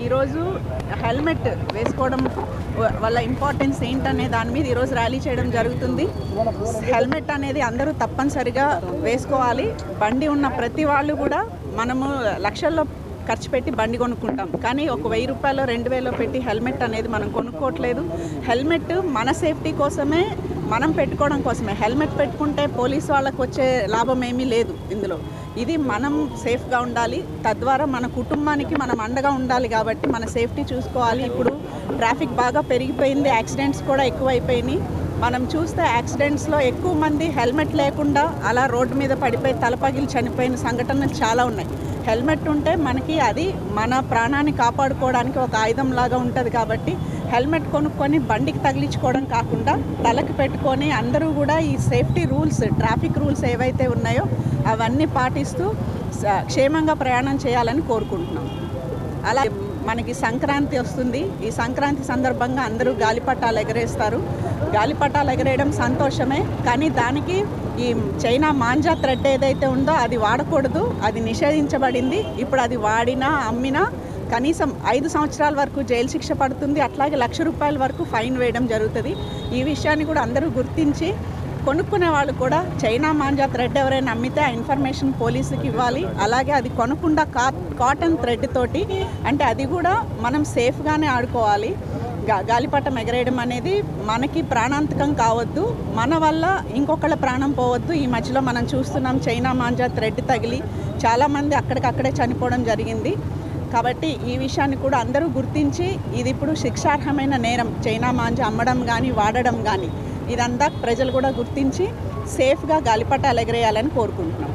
ఈరోజు హెల్మెట్ వేసుకోవడం వల్ల ఇంపార్టెన్స్ ఏంటనే దాని మీద ఈరోజు ర్యాలీ చేయడం జరుగుతుంది. హెల్మెట్ అనేది అందరూ తప్పనిసరిగా వేసుకోవాలి. బండి ఉన్న ప్రతి వాళ్ళు కూడా మనము లక్షల్లో ఖర్చు పెట్టి బండి కొనుక్కుంటాం, కానీ ఒక 1000 రూపాయలు 2000 పెట్టి హెల్మెట్ అనేది మనం కొనుక్కోవట్లేదు. హెల్మెట్ మన సేఫ్టీ కోసమే, మనం పెట్టుకోవడం కోసమే. హెల్మెట్ పెట్టుకుంటే పోలీసు వాళ్ళకు వచ్చే లాభం ఏమీ లేదు ఇందులో. ఇది మనం సేఫ్గా ఉండాలి, తద్వారా మన కుటుంబానికి మనం అండగా ఉండాలి. కాబట్టి మన సేఫ్టీ చూసుకోవాలి. ఇప్పుడు ట్రాఫిక్ బాగా పెరిగిపోయింది, యాక్సిడెంట్స్ కూడా ఎక్కువైపోయినాయి. మనం చూస్తే యాక్సిడెంట్స్లో ఎక్కువ మంది హెల్మెట్ లేకుండా అలా రోడ్డు మీద పడిపోయి తలపగిలి చనిపోయిన సంఘటనలు చాలా ఉన్నాయి. హెల్మెట్ ఉంటే మనకి అది మన ప్రాణాన్ని కాపాడుకోవడానికి ఒక ఆయుధం లాగా ఉంటుంది. కాబట్టి హెల్మెట్ కొనుక్కొని బండికి తగిలించుకోవడం కాకుండా తలకి పెట్టుకొని అందరూ కూడా ఈ సేఫ్టీ రూల్స్, ట్రాఫిక్ రూల్స్ ఏవైతే ఉన్నాయో అవన్నీ పాటిస్తూ క్షేమంగా ప్రయాణం చేయాలని కోరుకుంటున్నాం. అలా మనకి సంక్రాంతి వస్తుంది. ఈ సంక్రాంతి సందర్భంగా అందరూ గాలిపటాలు ఎగరేస్తారు. గాలిపటాలు ఎగరేయడం సంతోషమే, కానీ దానికి ఈ చైనా మాంజా థ్రెడ్ ఏదైతే ఉందో అది వాడకూడదు, అది నిషేధించబడింది. ఇప్పుడు అది వాడినా అమ్మినా కనీసం 5 సంవత్సరాల వరకు జైలు శిక్ష పడుతుంది. అట్లాగే ₹1,00,000 వరకు ఫైన్ వేయడం జరుగుతుంది. ఈ విషయాన్ని కూడా అందరూ గుర్తించి కొనుక్కునే వాళ్ళు కూడా చైనా మాంజా థ్రెడ్ ఎవరైనా అమ్మితే ఆ ఇన్ఫర్మేషన్ పోలీసుకి ఇవ్వాలి. అలాగే అది కొనకుండా కాటన్ థ్రెడ్ తోటి, అంటే అది కూడా మనం సేఫ్గానే ఆడుకోవాలి. గాలిపటం ఎగరేయడం అనేది మనకి ప్రాణాంతకం కావద్దు, మన వల్ల ఇంకొకళ్ళ ప్రాణం పోవద్దు. ఈ మధ్యలో మనం చూస్తున్నాం చైనా మాంజా థ్రెడ్ తగిలి చాలామంది అక్కడికక్కడే చనిపోవడం జరిగింది. కాబట్టి ఈ విషయాన్ని కూడా అందరూ గుర్తించి ఇది ఇప్పుడు శిక్షార్హమైన నేరం, చైనా మాంజా అమ్మడం కానీ వాడడం కానీ. ఇదంతా ప్రజలు కూడా గుర్తించి సేఫ్గా గాలిపటాలు ఎగరేయాలని కోరుకుంటున్నాం.